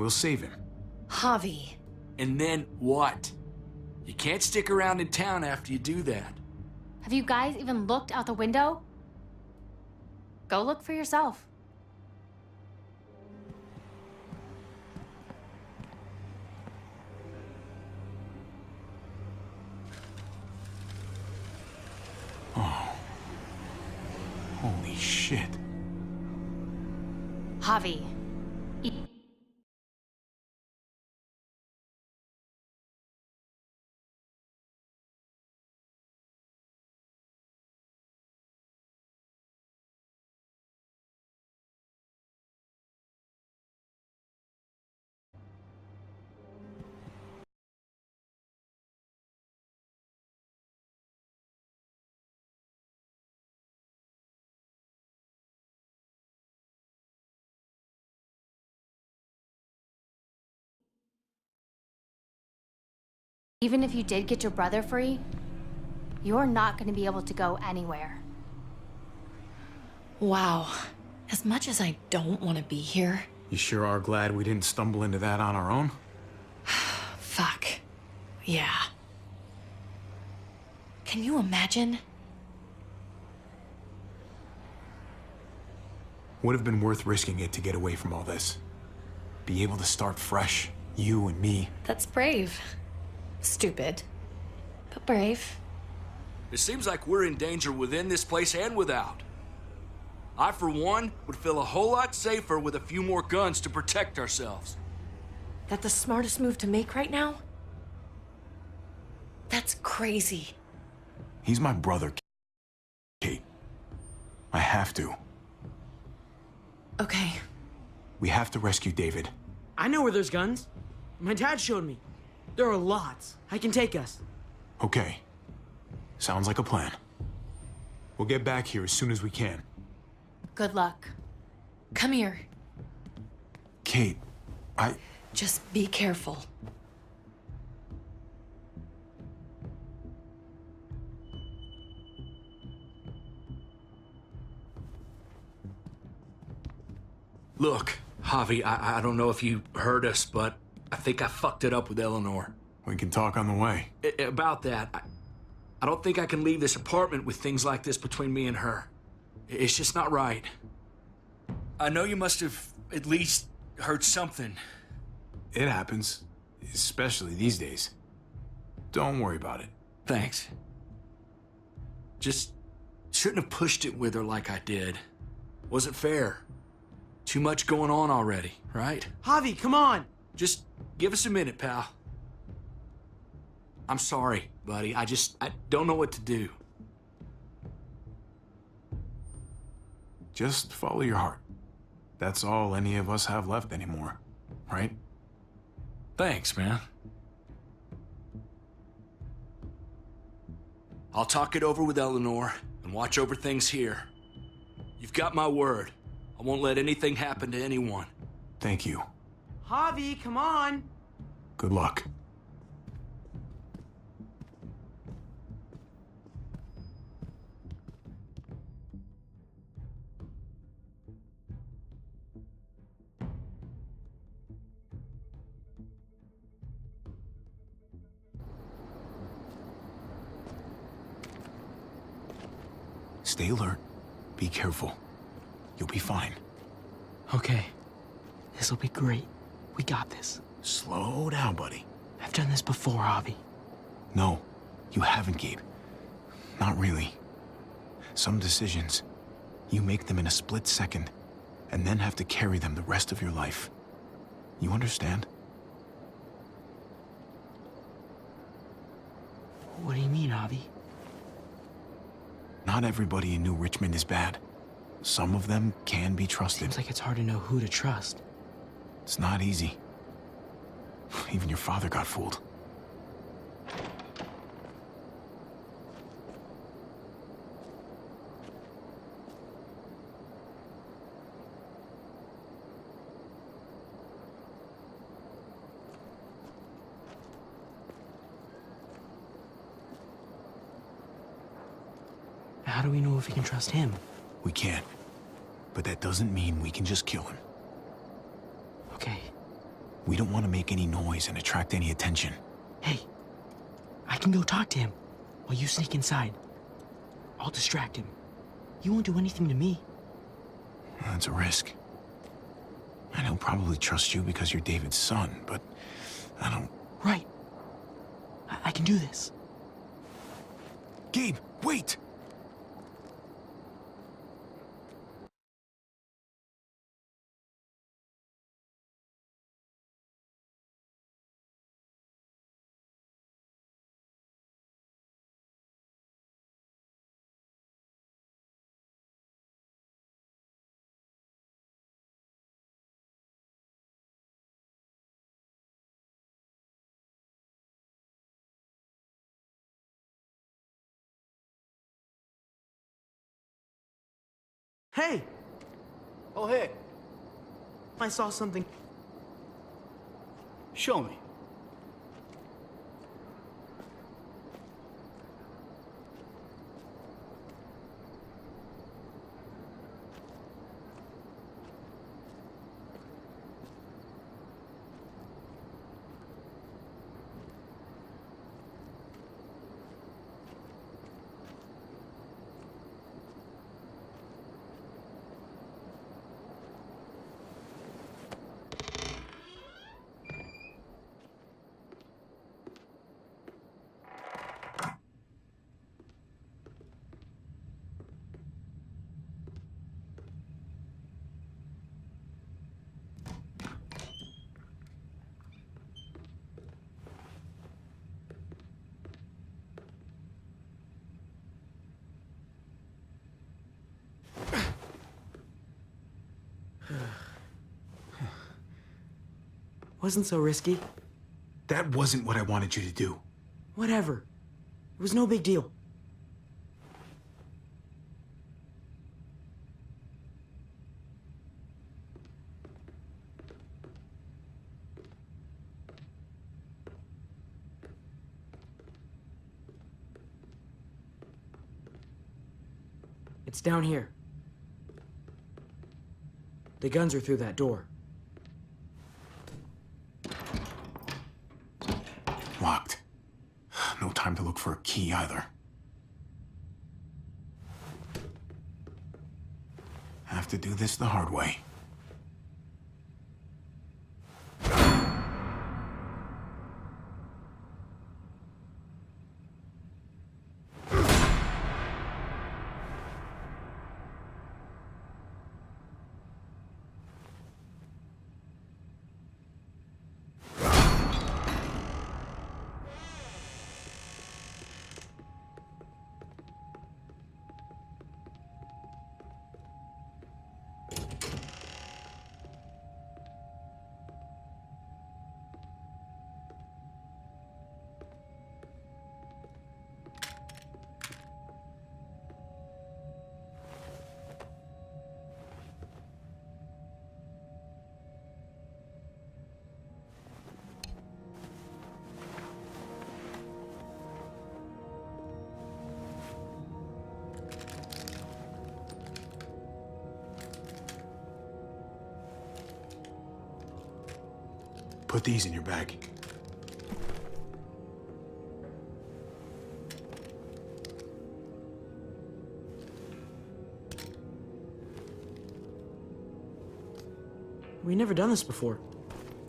We'll save him. Javi. And then what? You can't stick around in town after you do that. Have you guys even looked out the window? Go look for yourself. Oh. Holy shit. Javi. Even if you did get your brother free, you're not going to be able to go anywhere. Wow. As much as I don't want to be here. You sure are glad we didn't stumble into that on our own? Fuck. Yeah. Can you imagine? Would have been worth risking it to get away from all this. Be able to start fresh, you and me. That's brave. Stupid. But brave. It seems like we're in danger within this place and without. I, for one, would feel a whole lot safer with a few more guns to protect ourselves. That the smartest move to make right now? That's crazy. He's my brother, Kate. I have to. Okay. We have to rescue David. I know where there's guns. My dad showed me. There are lots. I can take us. Okay. Sounds like a plan. We'll get back here as soon as we can. Good luck. Come here. Kate, Just be careful. Look, Javi, I don't know if you heard us, but I think I fucked it up with Eleanor. We can talk on the way. About that, I don't think I can leave this apartment with things like this between me and her. It's just not right. I know you must have at least heard something. It happens, especially these days. Don't worry about it. Thanks. Just shouldn't have pushed it with her like I did. Wasn't fair. Too much going on already, right? Javi, come on! Just give us a minute, pal. I'm sorry, buddy. I don't know what to do. Just follow your heart. That's all any of us have left anymore, right? Thanks, man. I'll talk it over with Eleanor and watch over things here. You've got my word. I won't let anything happen to anyone. Thank you. Javi, come on! Good luck. Stay alert. Be careful. You'll be fine. Okay. This'll be great. We got this. Slow down, buddy. I've done this before, Javi. No, you haven't, Gabe. Not really. Some decisions, you make them in a split second, and then have to carry them the rest of your life. You understand? What do you mean, Javi? Not everybody in New Richmond is bad. Some of them can be trusted. Seems like it's hard to know who to trust. It's not easy. Even your father got fooled. How do we know if we can trust him? We can. But that doesn't mean we can just kill him. Okay. We don't want to make any noise and attract any attention. Hey, I can go talk to him while you sneak inside. I'll distract him. He won't do anything to me. That's a risk. And he'll probably trust you because you're David's son, but I don't... Right. I can do this. Gabe, wait! Hey! Oh, hey, I saw something. show me. Wasn't so risky. That wasn't what I wanted you to do. Whatever. It was no big deal. It's down here. The guns are through that door. Locked. No time to look for a key either. Have to do this the hard way. Put these in your bag. We've never done this before.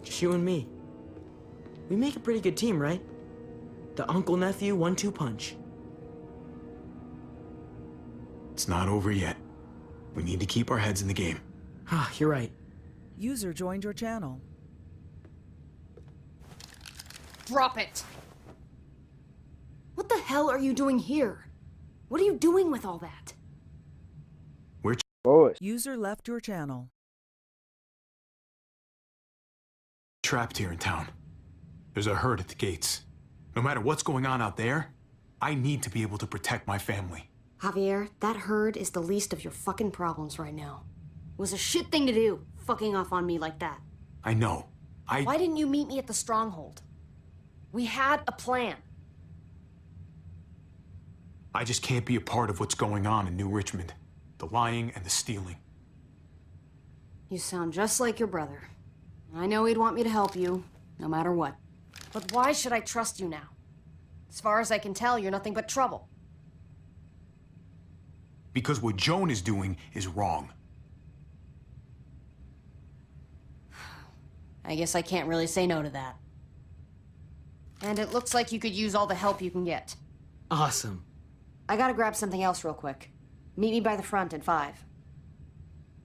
Just you and me. We make a pretty good team, right? The uncle-nephew 1-2 punch. It's not over yet. We need to keep our heads in the game. Ah, you're right. User joined your channel. Drop it! What the hell are you doing here? What are you doing with all that? We're User left your channel. trapped here in town. There's a herd at the gates. No matter what's going on out there, I need to be able to protect my family. Javier, that herd is the least of your fucking problems right now. It was a shit thing to do, fucking off on me like that. I know. Why didn't you meet me at the stronghold? We had a plan. I just can't be a part of what's going on in New Richmond. The lying and the stealing. You sound just like your brother. I know he'd want me to help you, no matter what. But why should I trust you now? As far as I can tell, you're nothing but trouble. Because what Joan is doing is wrong. I guess I can't really say no to that. And it looks like you could use all the help you can get. Awesome. I gotta grab something else real quick. Meet me by the front at 5.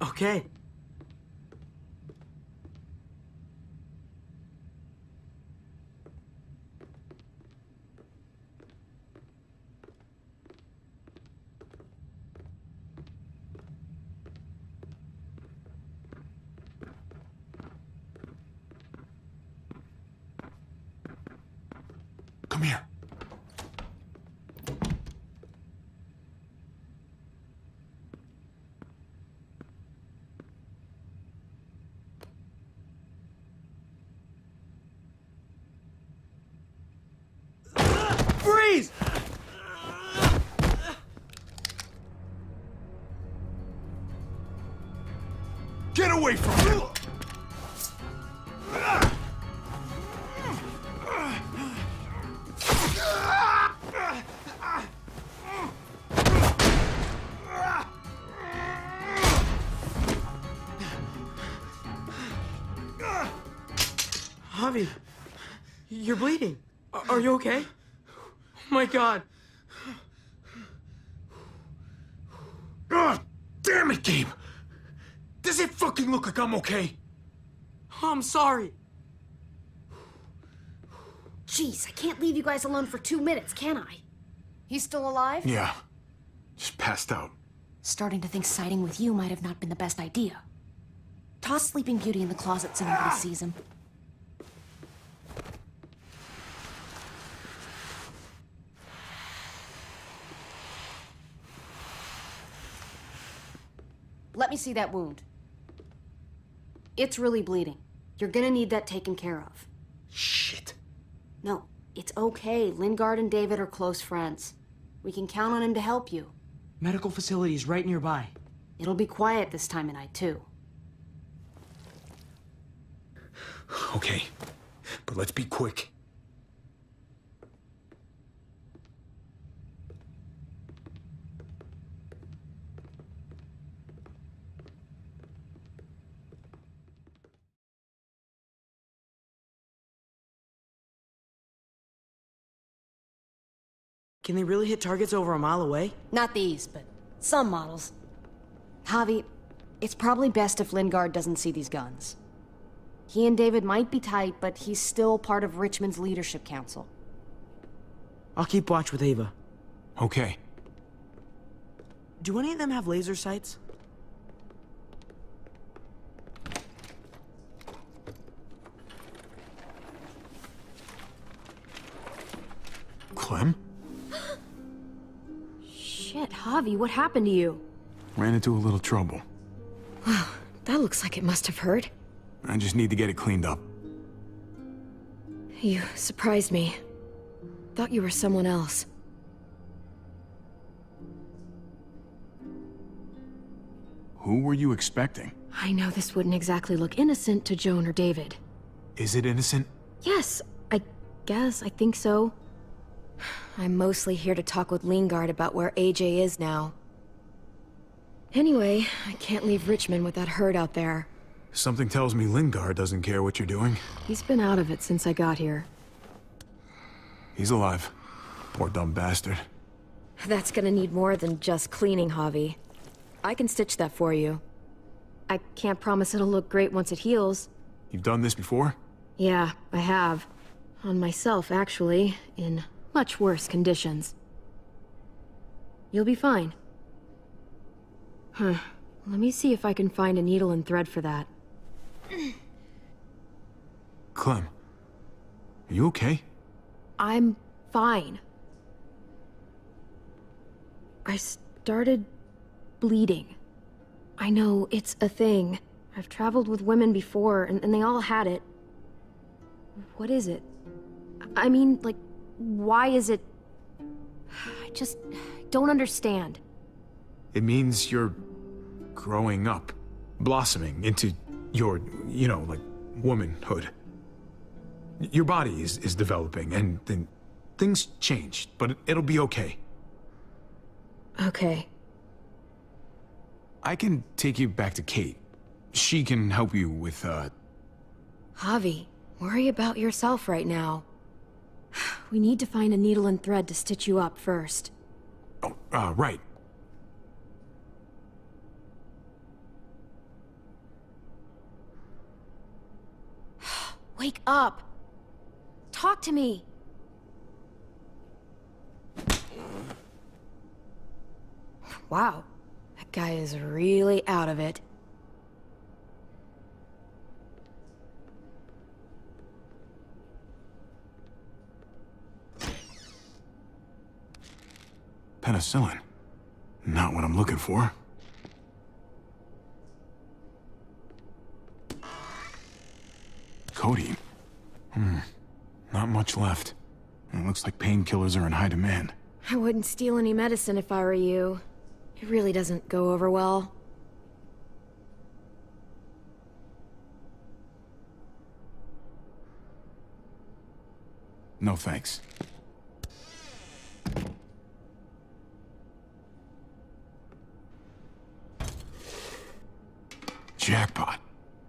Okay. Come here. Freeze! Get away from me! Javi, you're bleeding. Are you okay? Oh my God. God damn it, Gabe! Does it fucking look like I'm okay? I'm sorry. Jeez, I can't leave you guys alone for 2 minutes, can I? He's still alive? Yeah. Just passed out. Starting to think siding with you might have not been the best idea. Toss Sleeping Beauty in the closet so nobody sees him. Let me see that wound. It's really bleeding. You're gonna need that taken care of. Shit. No, it's okay. Lingard and David are close friends. We can count on him to help you. Medical facility's right nearby. It'll be quiet this time of night, too. Okay, but let's be quick. Can they really hit targets over a mile away? Not these, but some models. Javi, it's probably best if Lingard doesn't see these guns. He and David might be tight, but he's still part of Richmond's leadership council. I'll keep watch with Ava. Okay. Do any of them have laser sights? Clem? Shit, Javi, what happened to you? Ran into a little trouble. Wow, that looks like it must have hurt. I just need to get it cleaned up. You surprised me. Thought you were someone else. Who were you expecting? I know this wouldn't exactly look innocent to Joan or David. Is it innocent? Yes, I guess. I think so. I'm mostly here to talk with Lingard about where AJ is now. Anyway, I can't leave Richmond with that herd out there. Something tells me Lingard doesn't care what you're doing. He's been out of it since I got here. He's alive. Poor dumb bastard. That's gonna need more than just cleaning, Javi. I can stitch that for you. I can't promise it'll look great once it heals. You've done this before? Yeah, I have. On myself, actually, in much worse conditions. You'll be fine. Let me see if I can find a needle and thread for that. Clem, are you okay? I'm fine. I started bleeding. I know, it's a thing. I've traveled with women before, and they all had it. What is it? I mean, like, why is it... I just don't understand. It means you're growing up, blossoming into your, like, womanhood. Your body is developing, and then things change, but it'll be okay. Okay. I can take you back to Kate. She can help you with, Javi, worry about yourself right now. We need to find a needle and thread to stitch you up first. Oh, right. Wake up! Talk to me! Wow, that guy is really out of it. Penicillin. Not what I'm looking for. Codeine. Not much left. It looks like painkillers are in high demand. I wouldn't steal any medicine if I were you. It really doesn't go over well. No thanks. Jackpot.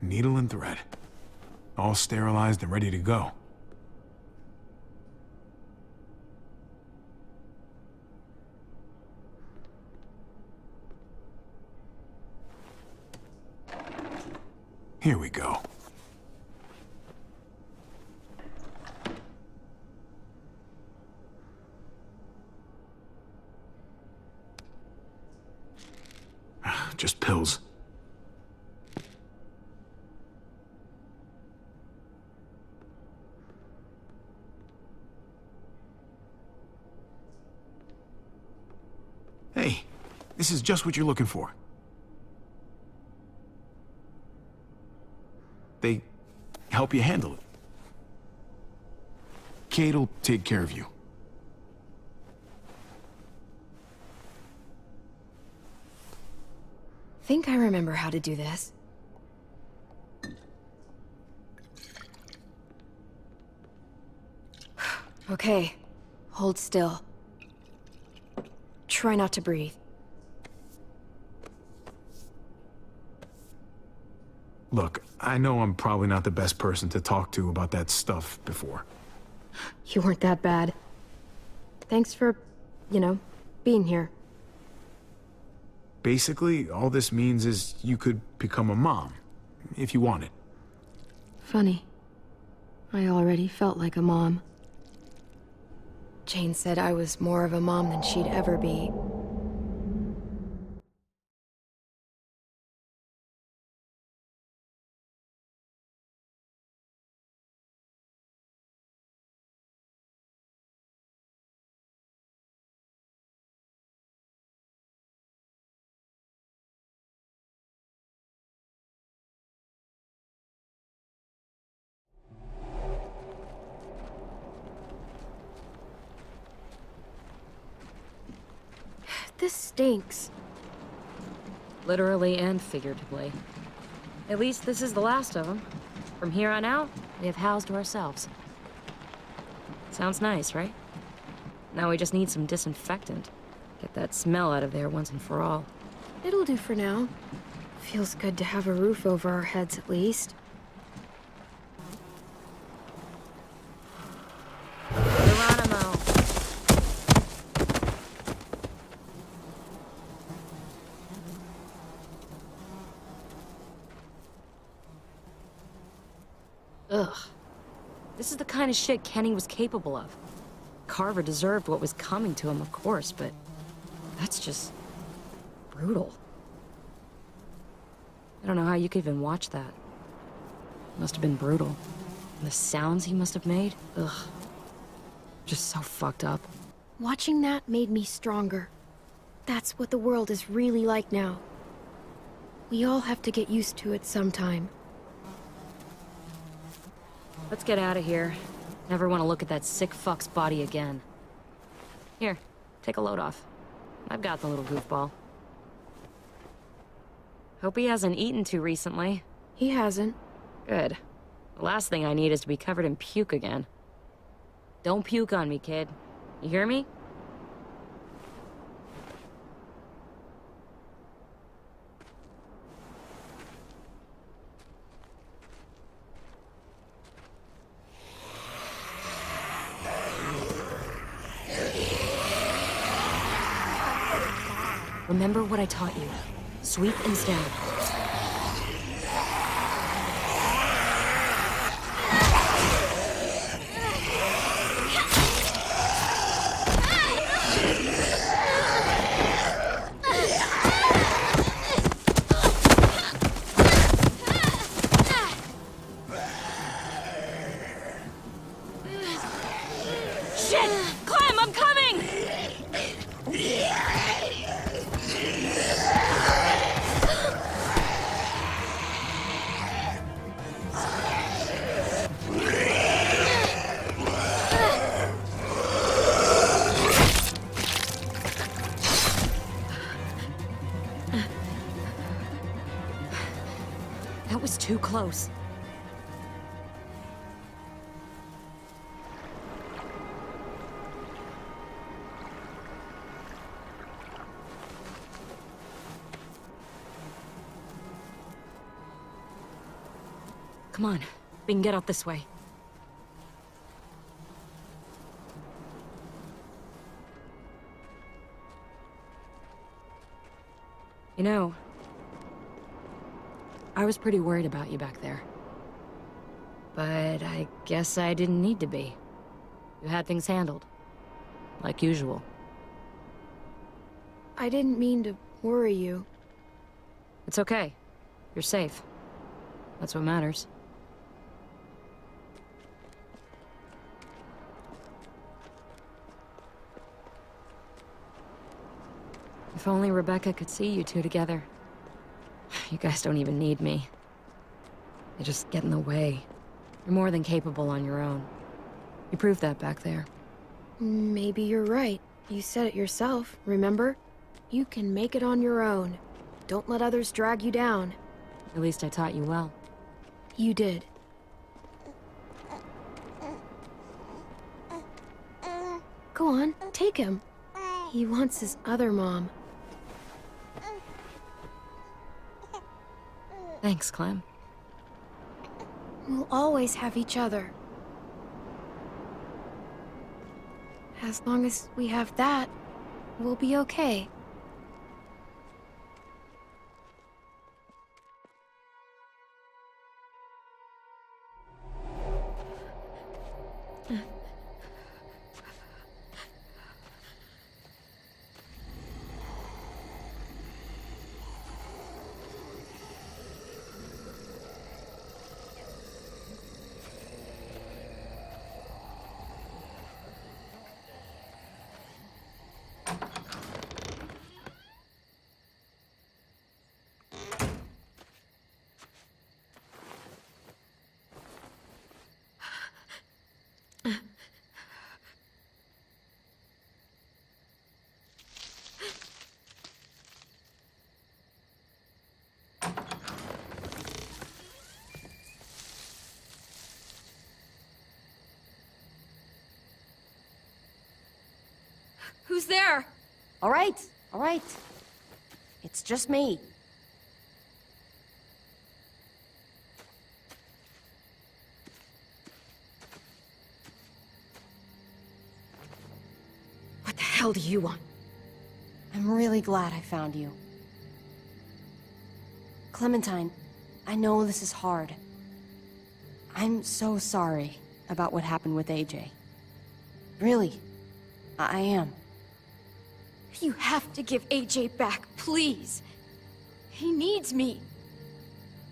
Needle and thread. All sterilized and ready to go. Here we go. Just pills. Hey, this is just what you're looking for. They help you handle it. Kate'll take care of you. Think I remember how to do this. Okay, hold still. Try not to breathe. Look, I know I'm probably not the best person to talk to about that stuff before. You weren't that bad. Thanks for, being here. Basically, all this means is you could become a mom, if you wanted. Funny. I already felt like a mom. Jane said I was more of a mom than she'd ever be. This stinks. Literally and figuratively. At least this is the last of them. From here on out, we have housed to ourselves. Sounds nice, right? Now we just need some disinfectant. Get that smell out of there once and for all. It'll do for now. Feels good to have a roof over our heads at least. Geronimo! Ugh. This is the kind of shit Kenny was capable of. Carver deserved what was coming to him, of course, but that's just brutal. I don't know how you could even watch that. Must have been brutal. And the sounds he must have made, ugh. Just so fucked up. Watching that made me stronger. That's what the world is really like now. We all have to get used to it sometime. Let's get out of here. Never want to look at that sick fuck's body again. Here, take a load off. I've got the little goofball. Hope he hasn't eaten too recently. He hasn't. Good. The last thing I need is to be covered in puke again. Don't puke on me, kid. You hear me? Remember what I taught you. Sweep and stab. Shit! Clem, I'm coming! That was too close. Come on, we can get out this way. You know, I was pretty worried about you back there. But I guess I didn't need to be. You had things handled. Like usual. I didn't mean to worry you. It's okay. You're safe. That's what matters. If only Rebecca could see you two together. You guys don't even need me. They just get in the way. You're more than capable on your own. You proved that back there. Maybe you're right. You said it yourself, remember? You can make it on your own. Don't let others drag you down. At least I taught you well. You did. Go on, take him. He wants his other mom. Thanks, Clem. We'll always have each other. As long as we have that, we'll be okay. Who's there? All right, all right. It's just me. What the hell do you want? I'm really glad I found you. Clementine, I know this is hard. I'm so sorry about what happened with AJ. Really, I am. You have to give AJ back, please. He needs me.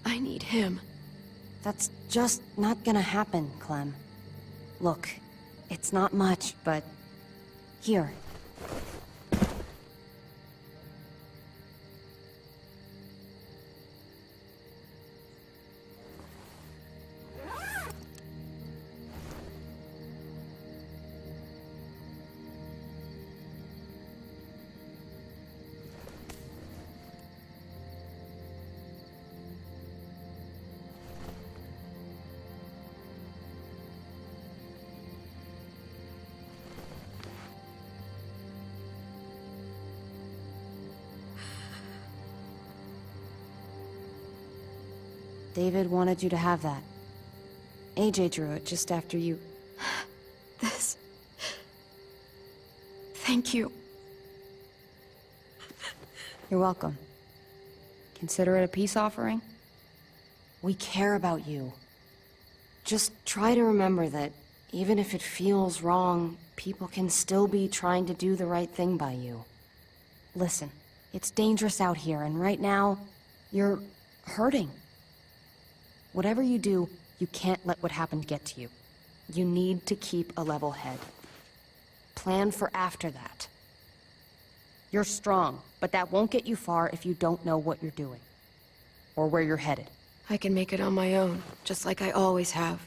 I need him. That's just not gonna happen, Clem. Look, it's not much, but... Here. David wanted you to have that. AJ drew it just after you... This... Thank you. You're welcome. Consider it a peace offering? We care about you. Just try to remember that even if it feels wrong, people can still be trying to do the right thing by you. Listen, it's dangerous out here, and right now, you're hurting. Whatever you do, you can't let what happened get to you. You need to keep a level head. Plan for after that. You're strong, but that won't get you far if you don't know what you're doing. Or where you're headed. I can make it on my own, just like I always have.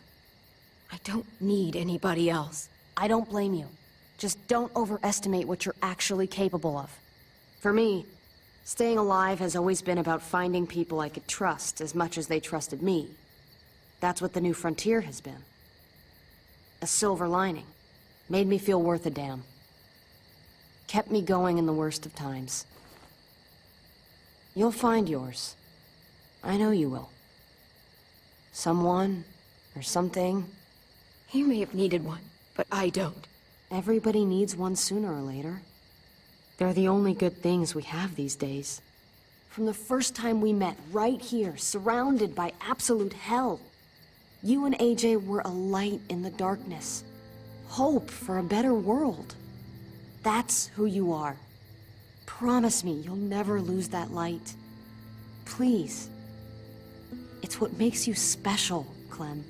I don't need anybody else. I don't blame you. Just don't overestimate what you're actually capable of. For me, staying alive has always been about finding people I could trust as much as they trusted me. That's what the new frontier has been. A silver lining. Made me feel worth a damn. Kept me going in the worst of times. You'll find yours. I know you will. Someone, or something. You may have needed one, but I don't. Everybody needs one sooner or later. They're the only good things we have these days. From the first time we met, right here, surrounded by absolute hell, you and AJ were a light in the darkness. Hope for a better world. That's who you are. Promise me you'll never lose that light. Please. It's what makes you special, Clem.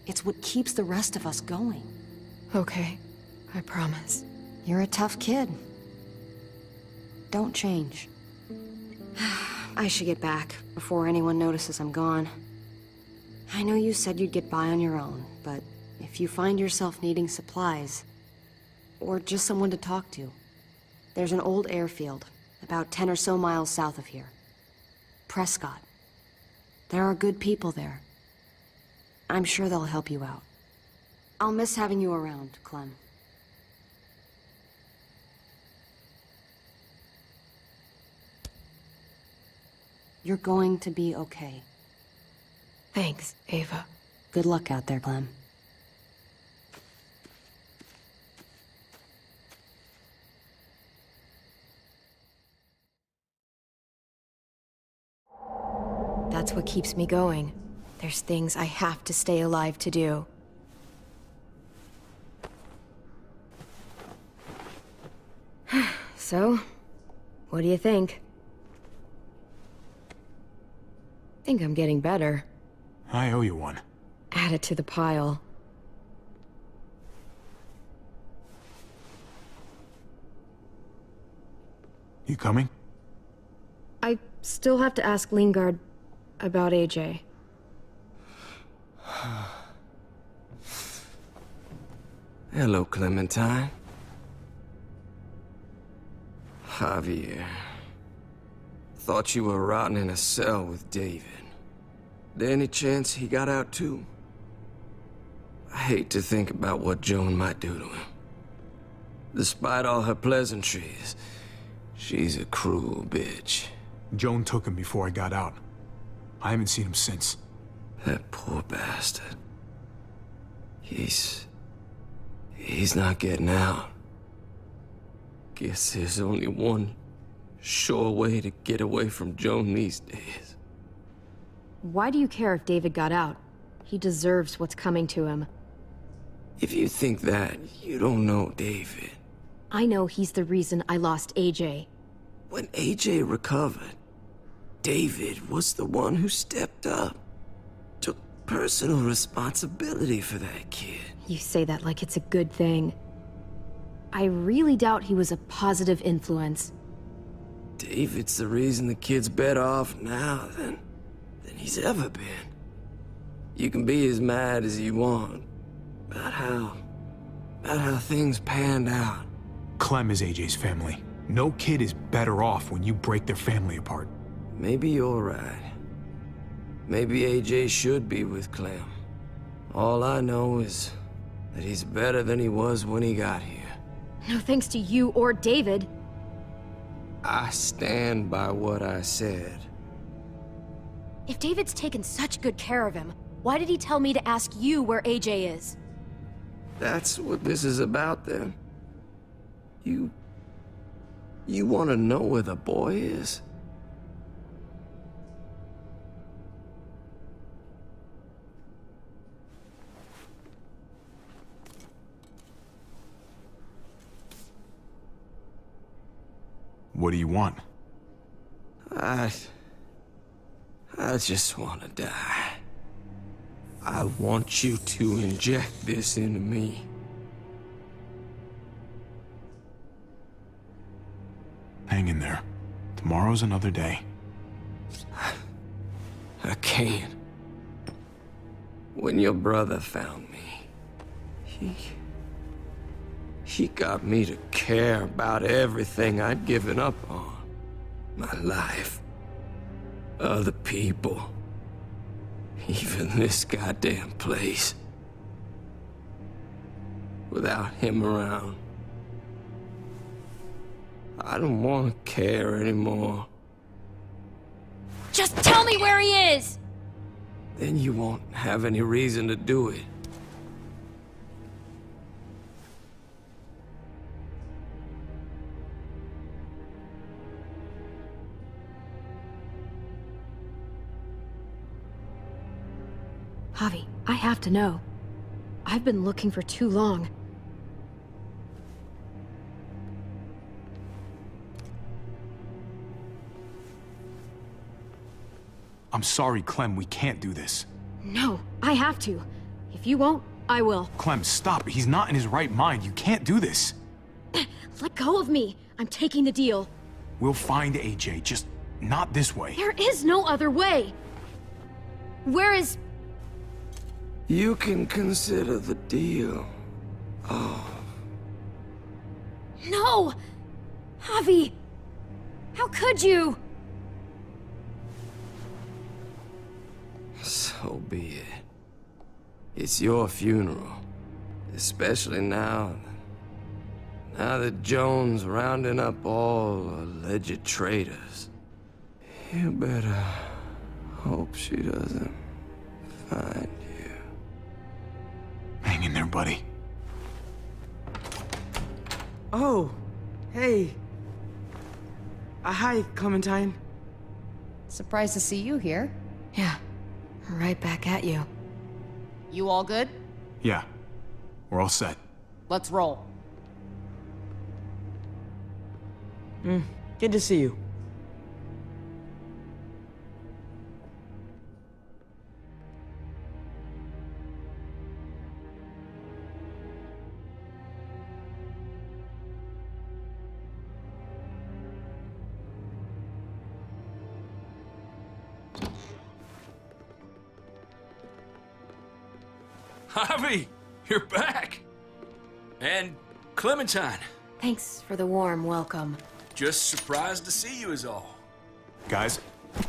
It's what keeps the rest of us going. Okay, I promise. You're a tough kid. Don't change. I should get back before anyone notices I'm gone. I know you said you'd get by on your own, but if you find yourself needing supplies, or just someone to talk to, there's an old airfield about 10 or so miles south of here. Prescott. There are good people there. I'm sure they'll help you out. I'll miss having you around, Clem. You're going to be okay. Thanks, Ava. Good luck out there, Clem. That's what keeps me going. There's things I have to stay alive to do. So, what do you think? Think I'm getting better. I owe you one. Add it to the pile. You coming? I still have to ask Lingard about AJ. Hello, Clementine. Javier. Thought you were rotting in a cell with David. There any chance he got out too? I hate to think about what Joan might do to him. Despite all her pleasantries, she's a cruel bitch. Joan took him before I got out. I haven't seen him since. That poor bastard. He's not getting out. Guess there's only one sure way to get away from Joan these days. Why do you care if David got out? He deserves what's coming to him. If you think that, you don't know David. I know he's the reason I lost AJ. When AJ recovered, David was the one who stepped up. Took personal responsibility for that kid. You say that like it's a good thing. I really doubt he was a positive influence. David's the reason the kid's better off now than he's ever been. You can be as mad as you want about how things panned out. Clem is AJ's family. No kid is better off when you break their family apart. Maybe you're right. Maybe AJ should be with Clem. All I know is that he's better than he was when he got here. No thanks to you or David. I stand by what I said. If David's taken such good care of him, why did he tell me to ask you where AJ is? That's what this is about, then. You want to know where the boy is? What do you want? I just want to die. I want you to inject this into me. Hang in there. Tomorrow's another day. I can't. When your brother found me, he got me to care about everything I'd given up on. My life. Other people. Even this goddamn place. Without him around, I don't want to care anymore. Just tell me where he is! Then you won't have any reason to do it. Javi, I have to know. I've been looking for too long. I'm sorry, Clem, we can't do this. No, I have to. If you won't, I will. Clem, stop. He's not in his right mind. You can't do this. Let go of me. I'm taking the deal. We'll find AJ, just not this way. There is no other way. Where is... You can consider the deal. No! Javi! How could you? So be it. It's your funeral. Especially now that Joan's rounding up all alleged traitors. You better hope she doesn't find you. Hang in there, buddy. Oh, hey. Hi, Clementine. Surprised to see you here. Yeah, right back at you. You all good? Yeah, we're all set. Let's roll. Good to see you. Javi, you're back. And Clementine. Thanks for the warm welcome. Just surprised to see you is all. Guys,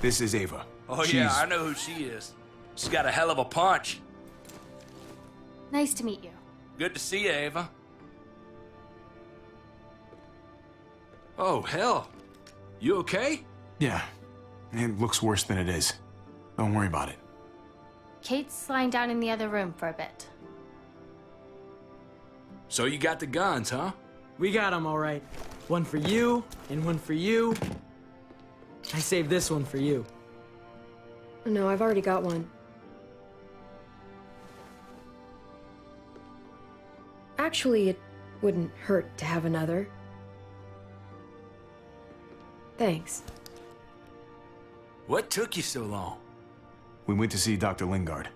this is Ava. Oh yeah, I know who she is. She's got a hell of a punch. Nice to meet you. Good to see you, Ava. Oh, hell. You okay? Yeah, it looks worse than it is. Don't worry about it. Kate's lying down in the other room for a bit. So you got the guns, huh? We got them all right. One for you, and one for you. I saved this one for you. No, I've already got one. Actually, it wouldn't hurt to have another. Thanks. What took you so long? We went to see Dr. Lingard.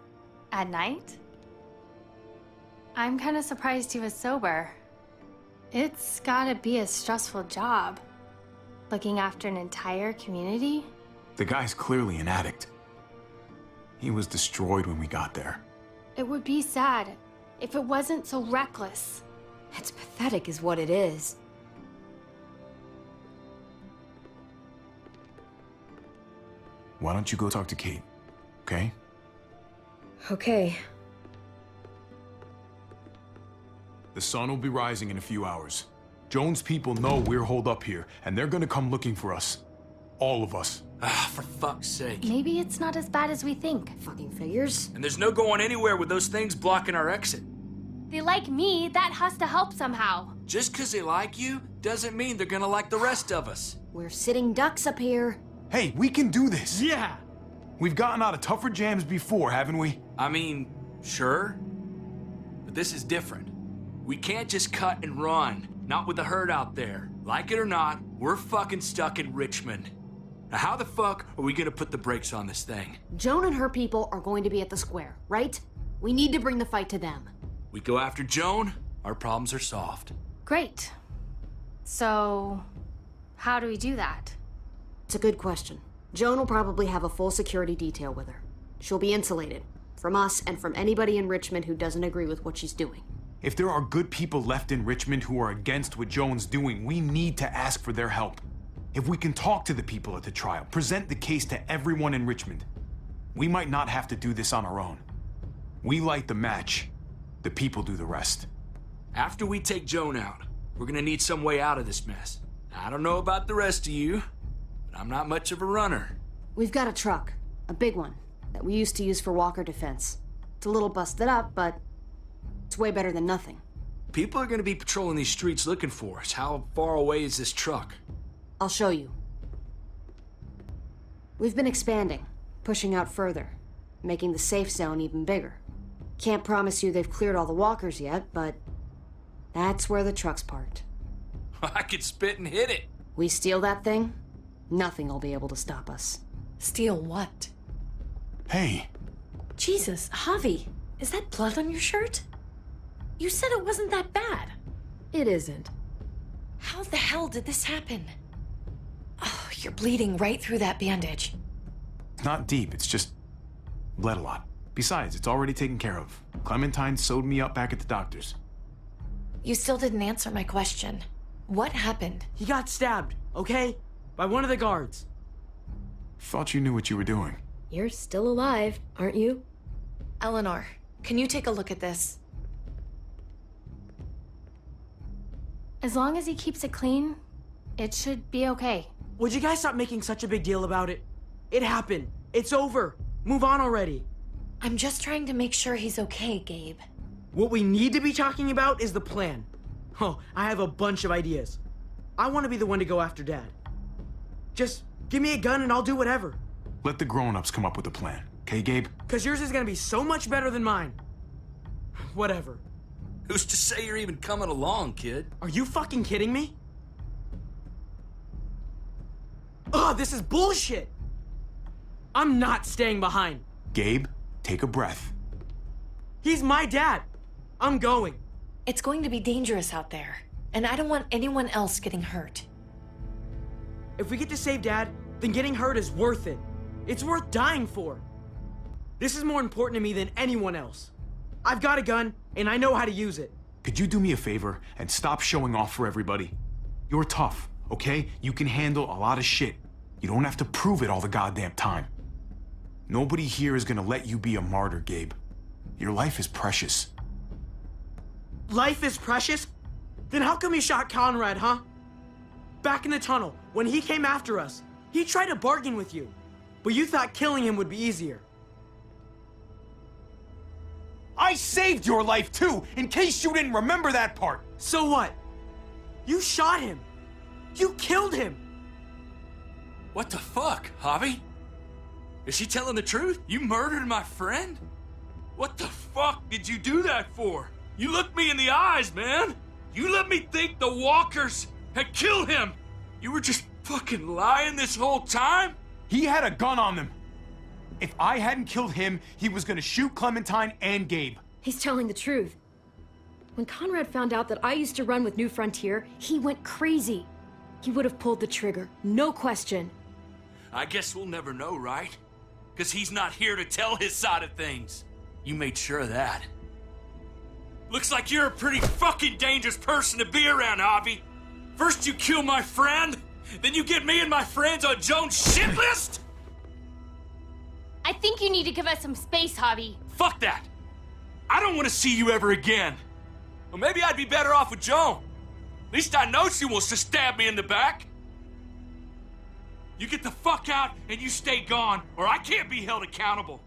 At night? I'm kind of surprised he was sober. It's gotta be a stressful job. Looking after an entire community? The guy's clearly an addict. He was destroyed when we got there. It would be sad if it wasn't so reckless. It's pathetic is what it is. Why don't you go talk to Kate, okay? Okay. The sun will be rising in a few hours. Joan's people know we're holed up here, and they're gonna come looking for us. All of us. Ah, for fuck's sake. Maybe it's not as bad as we think. Fucking figures. And there's no going anywhere with those things blocking our exit. They like me, that has to help somehow. Just 'cause they like you doesn't mean they're gonna like the rest of us. We're sitting ducks up here. Hey, we can do this. Yeah! We've gotten out of tougher jams before, haven't we? I mean, sure. But this is different. We can't just cut and run. Not with the herd out there. Like it or not, we're fucking stuck in Richmond. Now how the fuck are we gonna put the brakes on this thing? Joan and her people are going to be at the square, right? We need to bring the fight to them. We go after Joan, our problems are solved. Great. So, how do we do that? It's a good question. Joan will probably have a full security detail with her. She'll be insulated. From us and from anybody in Richmond who doesn't agree with what she's doing. If there are good people left in Richmond who are against what Joan's doing, we need to ask for their help. If we can talk to the people at the trial, present the case to everyone in Richmond, we might not have to do this on our own. We light the match, the people do the rest. After we take Joan out, we're gonna need some way out of this mess. I don't know about the rest of you, but I'm not much of a runner. We've got a truck, a big one, that we used to use for walker defense. It's a little busted up, but it's way better than nothing. People are gonna be patrolling these streets looking for us. How far away is this truck? I'll show you. We've been expanding, pushing out further, making the safe zone even bigger. Can't promise you they've cleared all the walkers yet, but that's where the truck's parked. I could spit and hit it. We steal that thing, nothing will be able to stop us. Steal what? Hey, Jesus, Javi, is that blood on your shirt? You said it wasn't that bad. It isn't. How the hell did this happen? Oh, you're bleeding right through that bandage. it's not deep, it's just bled a lot. Besides, it's already taken care of. Clementine sewed me up back at the doctor's. You still didn't answer my question. What happened? He got stabbed, okay? By one of the guards. Thought you knew what you were doing. You're still alive, aren't you? Eleanor, can you take a look at this? As long as he keeps it clean, it should be okay. Would you guys stop making such a big deal about it? It happened. It's over. Move on already. I'm just trying to make sure he's okay, Gabe. What we need to be talking about is the plan. Oh, I have a bunch of ideas. I want to be the one to go after Dad. Just give me a gun and I'll do whatever. Let the grown-ups come up with a plan, okay, Gabe? Cause yours is gonna be so much better than mine. Whatever. Who's to say you're even coming along, kid? Are you fucking kidding me? Ugh, this is bullshit! I'm not staying behind. Gabe, take a breath. He's my dad. I'm going. It's going to be dangerous out there, and I don't want anyone else getting hurt. If we get to save Dad, then getting hurt is worth it. It's worth dying for. This is more important to me than anyone else. I've got a gun, and I know how to use it. Could you do me a favor and stop showing off for everybody? You're tough, okay? You can handle a lot of shit. You don't have to prove it all the goddamn time. Nobody here is gonna let you be a martyr, Gabe. Your life is precious. Life is precious? Then how come you shot Conrad, huh? Back in the tunnel, when he came after us, he tried to bargain with you. But you thought killing him would be easier. I saved your life too, in case you didn't remember that part. So what? You shot him. You killed him. What the fuck, Javi? Is she telling the truth? You murdered my friend? What the fuck did you do that for? You looked me in the eyes, man. You let me think the walkers had killed him. You were just fucking lying this whole time? He had a gun on them. If I hadn't killed him, he was gonna shoot Clementine and Gabe. He's telling the truth. When Conrad found out that I used to run with New Frontier, he went crazy. He would have pulled the trigger, no question. I guess we'll never know, right? Because he's not here to tell his side of things. You made sure of that. Looks like you're a pretty fucking dangerous person to be around, Javi. First you kill my friend, then you get me and my friends on Joan's shit list? I think you need to give us some space, Javi. Fuck that. I don't want to see you ever again. Well, maybe I'd be better off with Joan. At least I know she wants to stab me in the back. You get the fuck out and you stay gone, or I can't be held accountable.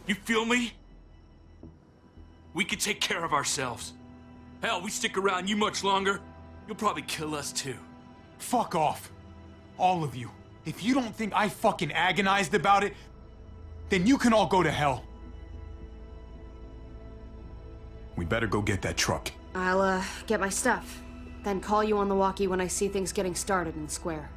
You feel me? We can take care of ourselves. Hell, we stick around you much longer, you'll probably kill us too. Fuck off. All of you. If you don't think I fucking agonized about it, then you can all go to hell. We better go get that truck. I'll, get my stuff. Then call you on the walkie when I see things getting started in the square.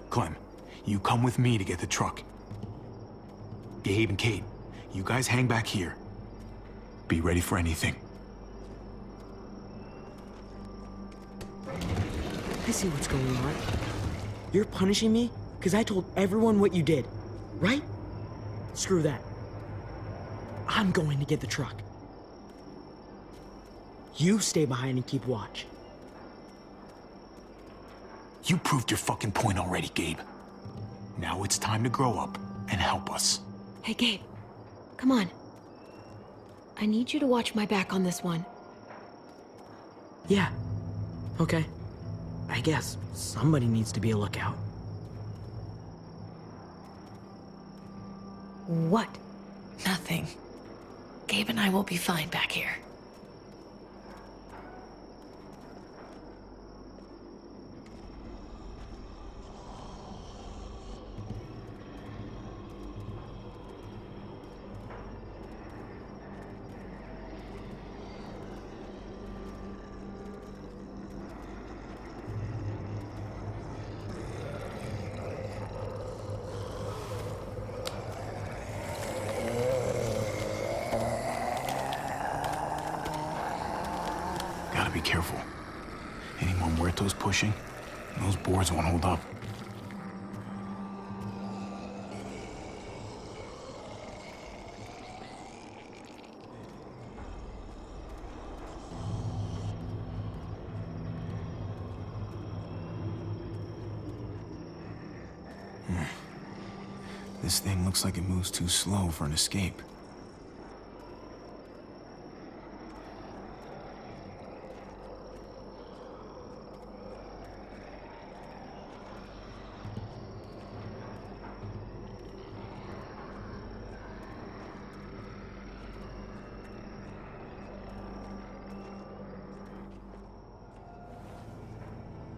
Clem, you come with me to get the truck. Gabe and Kate, you guys hang back here. Be ready for anything. I see what's going on. You're punishing me because I told everyone what you did, right? Screw that. I'm going to get the truck. You stay behind and keep watch. You proved your fucking point already, Gabe. Now it's time to grow up and help us. Hey, Gabe. Come on. I need you to watch my back on this one. Yeah. Okay. I guess somebody needs to be a lookout. What? Nothing. Gabe and I will be fine back here. Gotta be careful. Any more muertos pushing, those boards won't hold up. This thing looks like it moves too slow for an escape.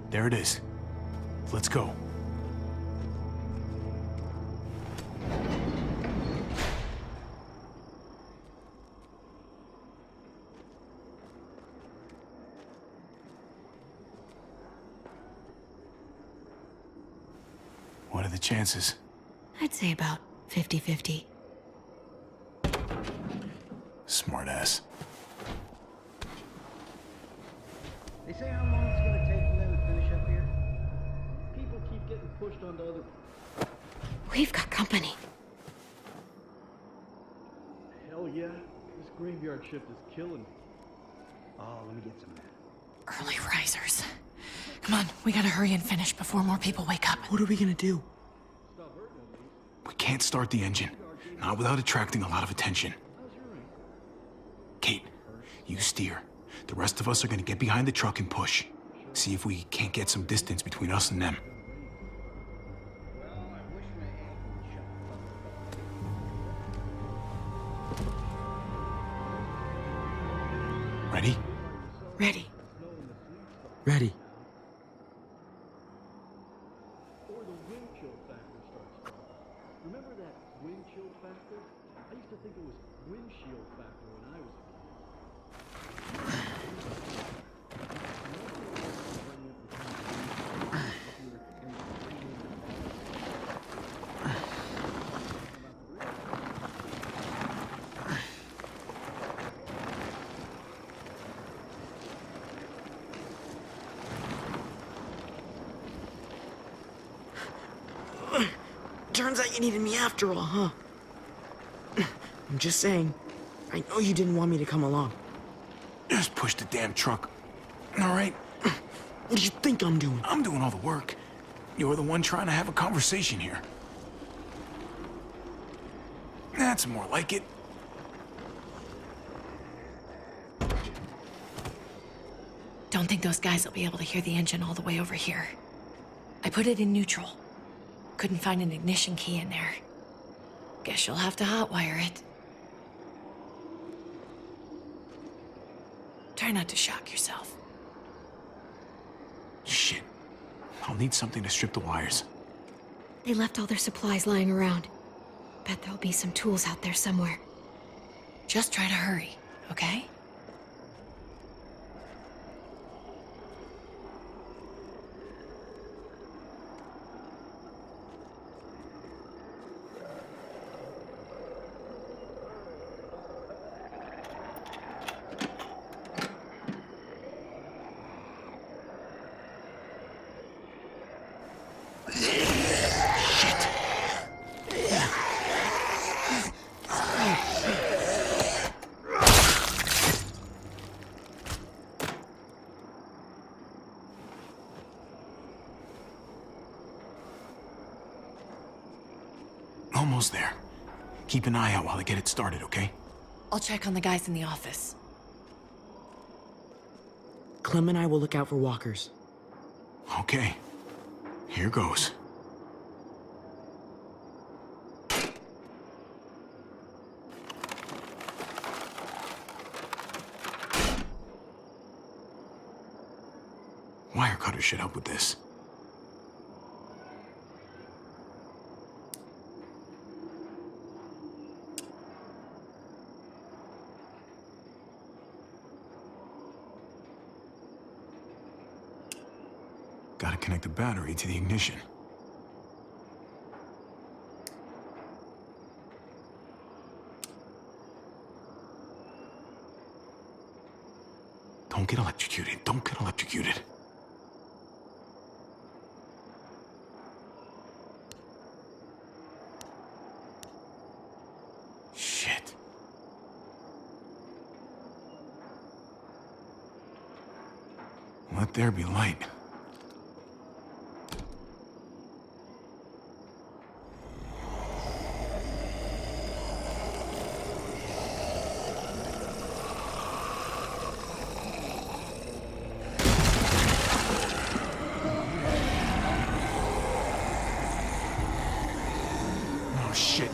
There it is. Let's go. What are the chances? I'd say about 50-50. Smartass. They say how long it's gonna take for them to finish up here? People keep getting pushed onto other... We've got company. Hell yeah. This graveyard shift is killing me. Oh, let me get some of that. Early risers. Come on, we gotta hurry and finish before more people wake up. What are we gonna do? We can't start the engine. Not without attracting a lot of attention. Kate, you steer. The rest of us are gonna get behind the truck and push. See if we can't get some distance between us and them. Ready? Ready. Ready. Or the wind chill factor starts talking. Remember that wind chill factor? I used to think it was windshield factor when I was a kid. Turns out you needed me after all, huh? I'm just saying, I know you didn't want me to come along. Just push the damn truck. All right? What do you think I'm doing? I'm doing all the work. You're the one trying to have a conversation here. That's more like it. Don't think those guys will be able to hear the engine all the way over here. I put it in neutral. Couldn't find an ignition key in there. Guess you'll have to hotwire it. Try not to shock yourself. Shit. I'll need something to strip the wires. They left all their supplies lying around. Bet there'll be some tools out there somewhere. Just try to hurry, okay? Almost there. Keep an eye out while I get it started, okay? I'll check on the guys in the office. Clem and I will look out for walkers. Okay. Here goes. Wire cutter should help with this. Gotta connect the battery to the ignition. Don't get electrocuted. Don't get electrocuted. Shit. Let there be light. Oh, shit.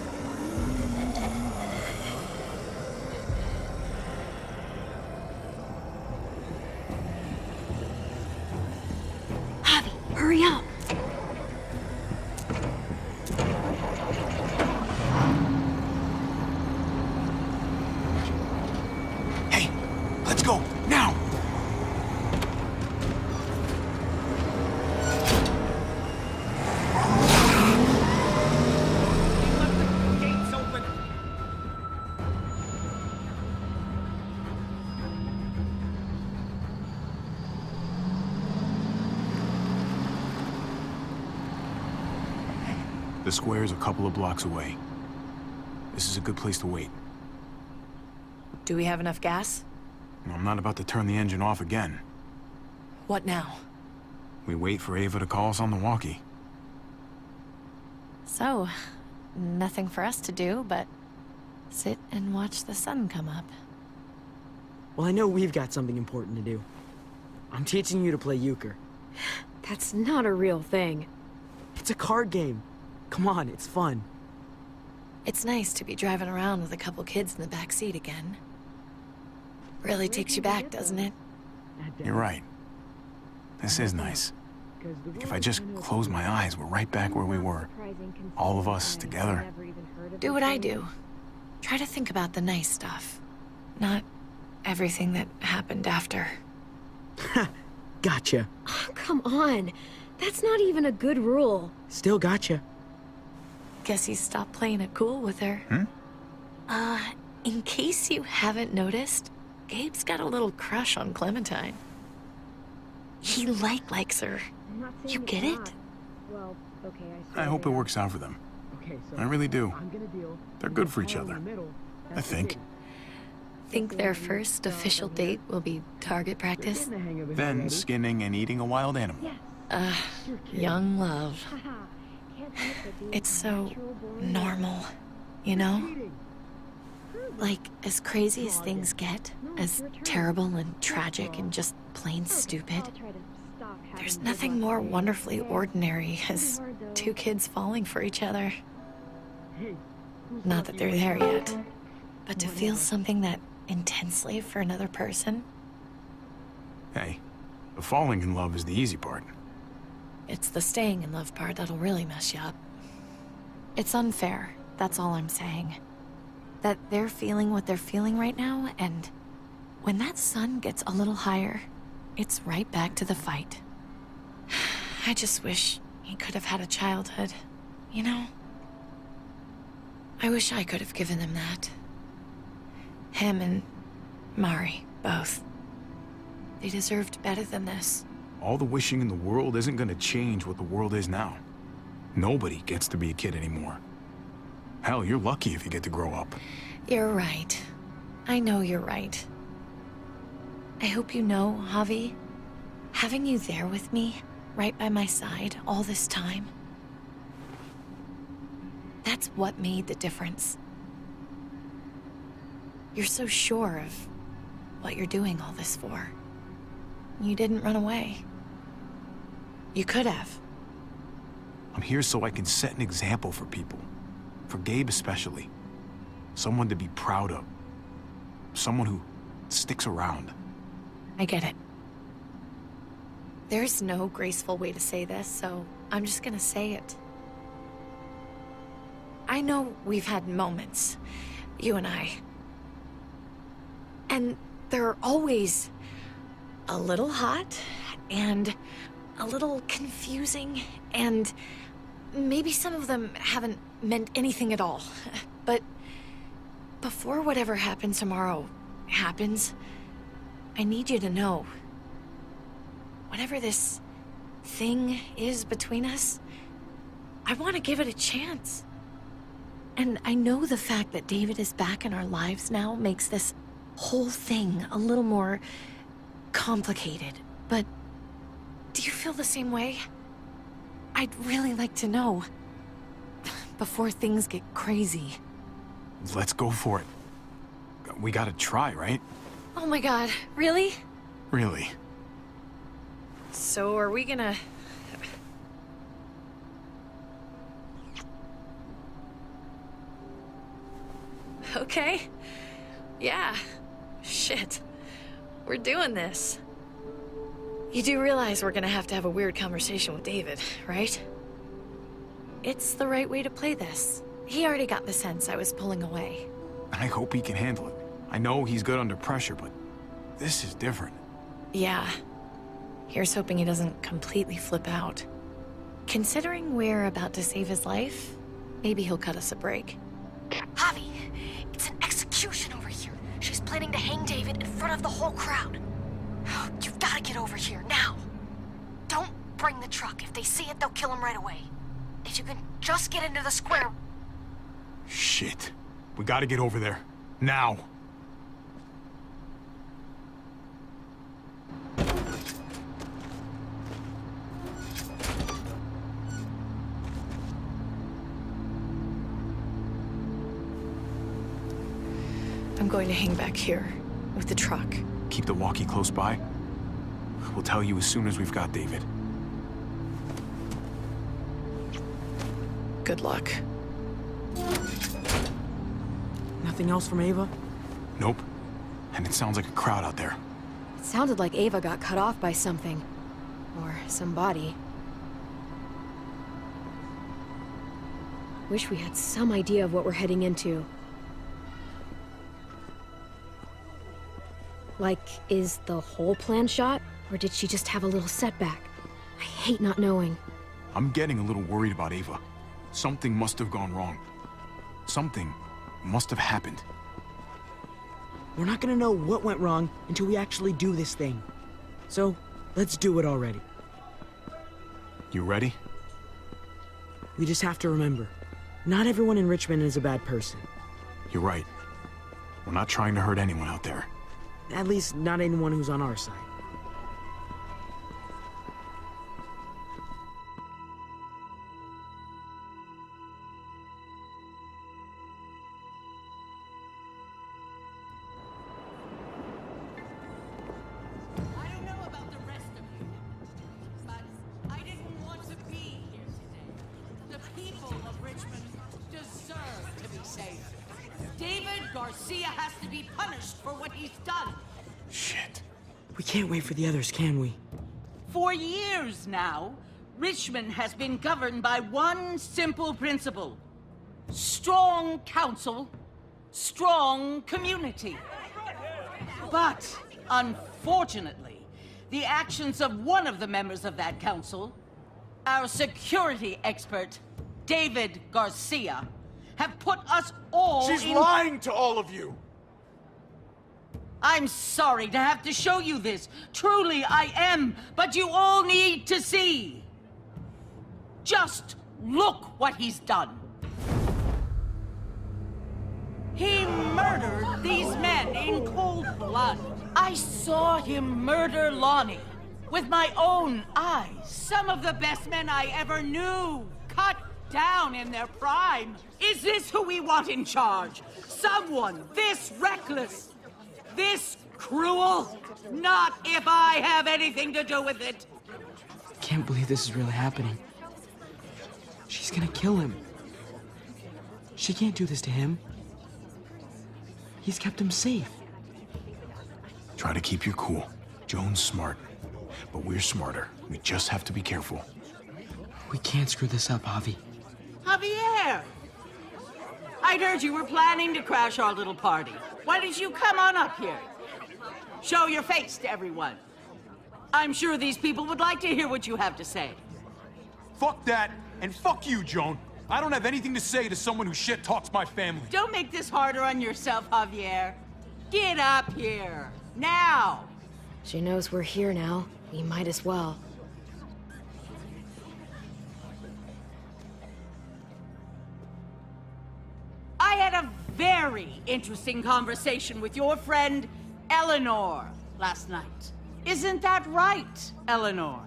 Javi, hurry up! Hey, let's go, now! The square's a couple of blocks away. This is a good place to wait. Do we have enough gas? I'm not about to turn the engine off again. What now? We wait for Ava to call us on the walkie. So, nothing for us to do but sit and watch the sun come up. Well, I know we've got something important to do. I'm teaching you to play euchre. That's not a real thing. It's a card game. Come on, it's fun. It's nice to be driving around with a couple kids in the back seat again. Really takes you back, doesn't it? You're right. This is nice. Like if I just close my eyes, we're right back where we were. All of us together. Do what I do. Try to think about the nice stuff. Not everything that happened after. Gotcha. Oh, come on. That's not even a good rule. Still gotcha. Guess he stopped playing it cool with her. In case you haven't noticed, Gabe's got a little crush on Clementine. He likes her. You get it? Well, okay, I hope it works out for them. I really do. They're good for each other. I think. Think their first official date will be target practice? Then skinning and eating a wild animal. Young love. It's so normal, you know? Like, as crazy as things get, as terrible and tragic and just plain stupid, there's nothing more wonderfully ordinary as two kids falling for each other. Not that they're there yet, but to feel something that intensely for another person, Hey, the falling in love is the easy part. it's the staying in love part that'll really mess you up. It's unfair, that's all I'm saying. That they're feeling what they're feeling right now, and when that sun gets a little higher, it's right back to the fight. I just wish he could have had a childhood, you know? I wish I could have given them that. Him and Mari, both. They deserved better than this. All the wishing in the world isn't gonna change what the world is now. Nobody gets to be a kid anymore. Hell, you're lucky if you get to grow up. You're right. I know you're right. I hope you know, Javi, having you there with me, right by my side, all this time, that's what made the difference. You're so sure of what you're doing all this for. You didn't run away. You could have. I'm here so I can set an example for people. For Gabe especially. Someone to be proud of. Someone who sticks around. I get it. There's no graceful way to say this, so I'm just gonna say it. I know we've had moments, you and I. And they're always a little hot and a little confusing, and maybe some of them haven't meant anything at all. But before whatever happens tomorrow happens, I need you to know, whatever this thing is between us, I want to give it a chance. And I know the fact that David is back in our lives now makes this whole thing a little more complicated, but do you feel the same way? I'd really like to know, before things get crazy. Let's go for it. We gotta try, right? Oh my god, really? Really. So are we gonna... Okay. Yeah. Shit. We're doing this. You do realize we're gonna have to have a weird conversation with David, right? It's the right way to play this. He already got the sense I was pulling away. I hope he can handle it. I know he's good under pressure, but this is different. Yeah. Here's hoping he doesn't completely flip out. Considering we're about to save his life, maybe he'll cut us a break. Javi, it's an execution over here. She's planning to hang David in front of the whole crowd. You've got to get over here, now. Don't bring the truck. If they see it, they'll kill him right away. If you can just get into the square... Shit. We gotta get over there. Now. I'm going to hang back here with the truck. Keep the walkie close by. We'll tell you as soon as we've got David. Good luck. Nothing else from Ava? Nope. And it sounds like a crowd out there. It sounded like Ava got cut off by something. Or somebody. Wish we had some idea of what we're heading into. Like, is the whole plan shot? Or did she just have a little setback? I hate not knowing. I'm getting a little worried about Ava. Something must have gone wrong. Something must have happened. We're not gonna know what went wrong until we actually do this thing. So, let's do it already. You ready? We just have to remember, Not everyone in Richmond is a bad person. You're right. We're not trying to hurt anyone out there. At least, not anyone who's on our side. I don't know about the rest of you, but I didn't want to be here today. The people of Richmond deserve to be safe. David Garcia has to be punished for what he's done. Shit. We can't wait for the others, can we? For years now, Richmond has been governed by one simple principle. Strong council, strong community. But, unfortunately, the actions of one of the members of that council, our security expert, David Garcia, have put us all She's lying to all of you! I'm sorry to have to show you this. Truly, I am. But you all need to see. Just look what he's done. He murdered these men in cold blood. I saw him murder Lonnie with my own eyes. Some of the best men I ever knew, cut down in their prime. Is this who we want in charge? Someone this reckless? This cruel? Not if I have anything to do with it. Can't believe this is really happening. She's gonna kill him. She can't do this to him. He's kept him safe. Try to keep your cool. Joan's smart, but we're smarter. We just have to be careful. We can't screw this up, Javi. Javier! I'd heard you were planning to crash our little party. Why did you come on up here? Show your face to everyone. I'm sure these people would like to hear what you have to say. Fuck that, and fuck you, Joan. I don't have anything to say to someone who shit talks my family. Don't make this harder on yourself, Javier. Get up here, now! She knows we're here now. We might as well. I had a very interesting conversation with your friend, Eleanor, last night. Isn't that right, Eleanor?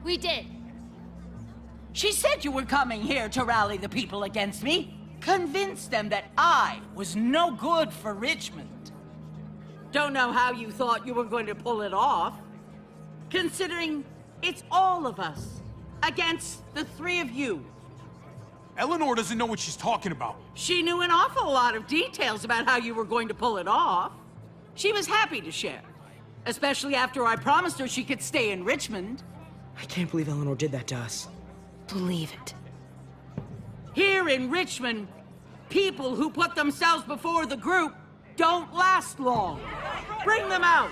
We did. She said you were coming here to rally the people against me, convince them that I was no good for Richmond. Don't know how you thought you were going to pull it off, considering it's all of us against the three of you. Eleanor doesn't know what she's talking about. She knew an awful lot of details about how you were going to pull it off. She was happy to share, especially after I promised her she could stay in Richmond. I can't believe Eleanor did that to us. Believe it. Here in Richmond, people who put themselves before the group don't last long. Bring them out.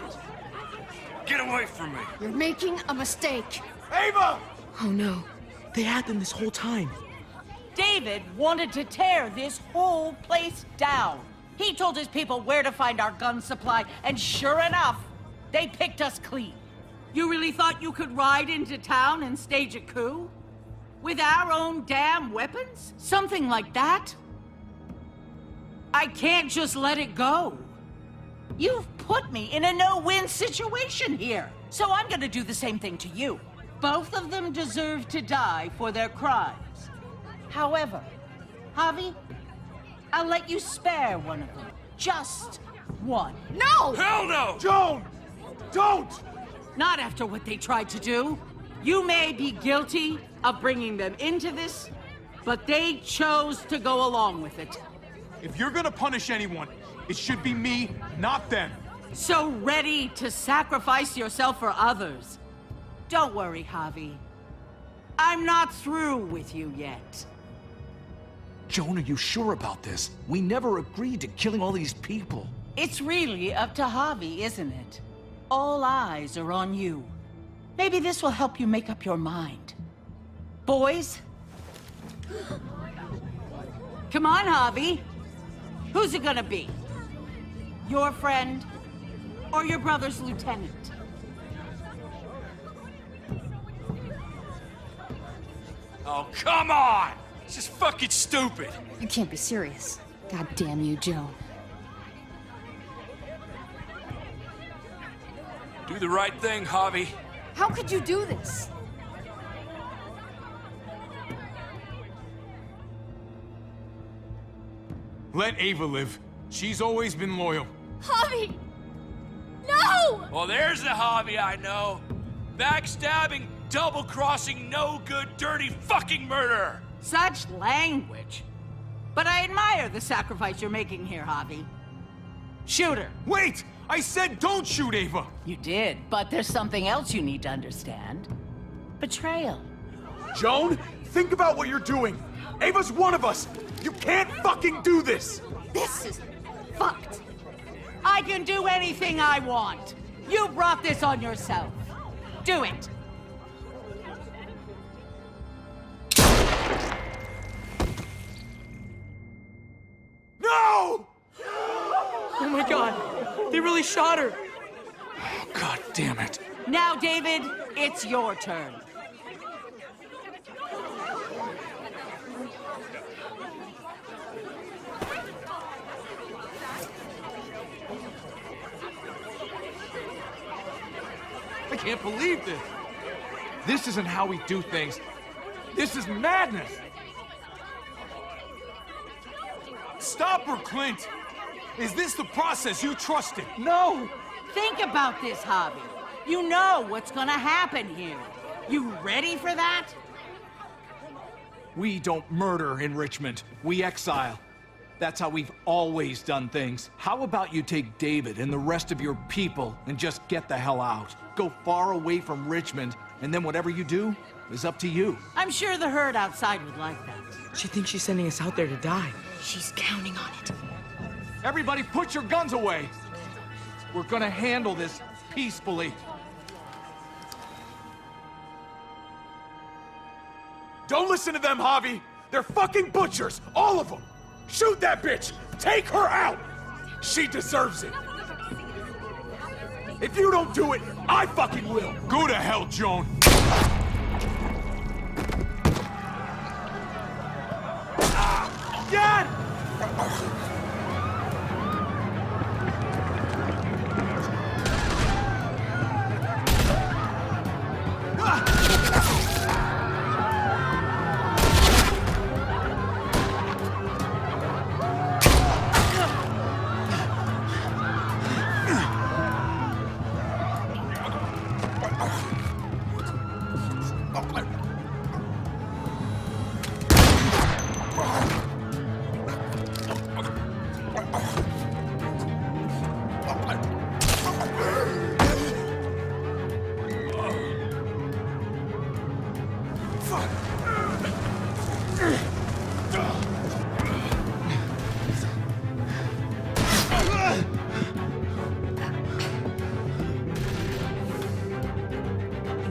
Get away from me. You're making a mistake. Ava! Oh no. They had them this whole time. David wanted to tear this whole place down. He told his people where to find our gun supply, and sure enough, they picked us clean. You really thought you could ride into town and stage a coup? With our own damn weapons? Something like that? I can't just let it go. You've put me in a no-win situation here, so I'm gonna do the same thing to you. Both of them deserve to die for their crimes. However, Javi, I'll let you spare one of them. Just one. No! Hell no! Joan! Don't! Not after what they tried to do. You may be guilty of bringing them into this, but they chose to go along with it. If you're gonna punish anyone, it should be me, not them. So ready to sacrifice yourself for others. Don't worry, Javi. I'm not through with you yet. Joan, are you sure about this? We never agreed to killing all these people. It's really up to Javi, isn't it? All eyes are on you. Maybe this will help you make up your mind. Boys? Come on, Javi. Who's it gonna be? Your friend or your brother's lieutenant? Oh, come on! It's just fucking stupid. You can't be serious. God damn you, Joan. Do the right thing, Javi. How could you do this? Let Ava live. She's always been loyal. Javi! No! Well, there's the Javi I know. Backstabbing, double-crossing, no-good, dirty fucking murderer. Such language. But I admire the sacrifice you're making here, Javi. Shoot her. Wait! I said don't shoot Ava! You did, but there's something else you need to understand. Betrayal. Joan, think about what you're doing. Ava's one of us. You can't fucking do this! This is fucked. I can do anything I want. You brought this on yourself. Do it. No! Oh my god, they really shot her. God damn it. Now, David, it's your turn. I can't believe this. This isn't how we do things. This is madness. Stop her, Clint. Is this the process you trusted? No! Think about this, Javi. You know what's gonna happen here. You ready for that? We don't murder in Richmond. We exile. That's how we've always done things. How about you take David and the rest of your people and just get the hell out? Go far away from Richmond, and then whatever you do is up to you. I'm sure the herd outside would like that. She thinks she's sending us out there to die. She's counting on it. Everybody put your guns away. We're gonna handle this peacefully. Don't listen to them, Javi. They're fucking butchers, all of them. Shoot that bitch! Take her out! She deserves it. If you don't do it, I fucking will. Go to hell, Joan. Dad!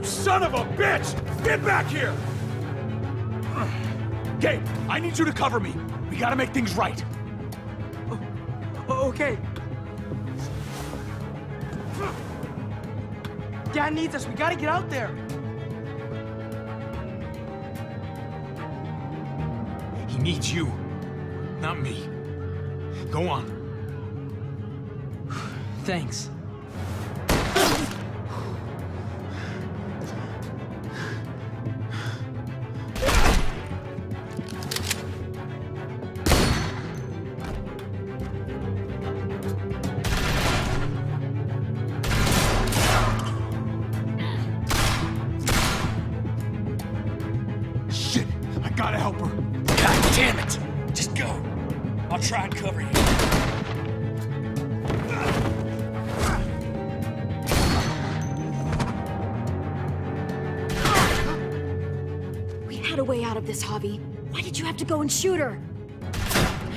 Son of a bitch! Get back here! Gabe, I need you to cover me. We gotta make things right. Okay. Dad needs us. We gotta get out there. He needs you, not me. Go on. Thanks. Shit, I gotta help her. God damn it! Just go. I'll try and cover you. We had a way out of this, Javi. Why did you have to go and shoot her?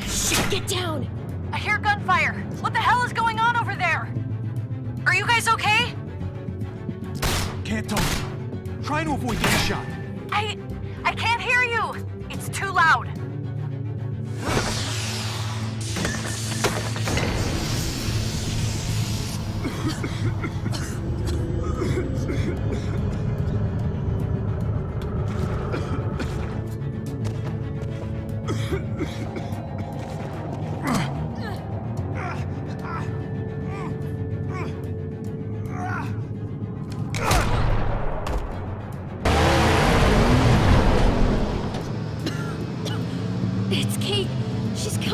Shit, get down! I hear gunfire. What the hell is going on over there? Are you guys okay? Can't talk. Trying to avoid getting shot. I can't hear you. It's too loud.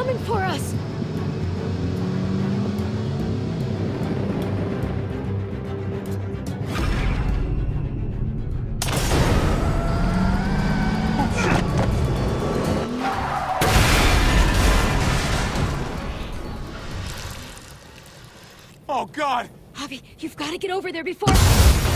coming for us! Oh, God! Javi, you've got to get over there before...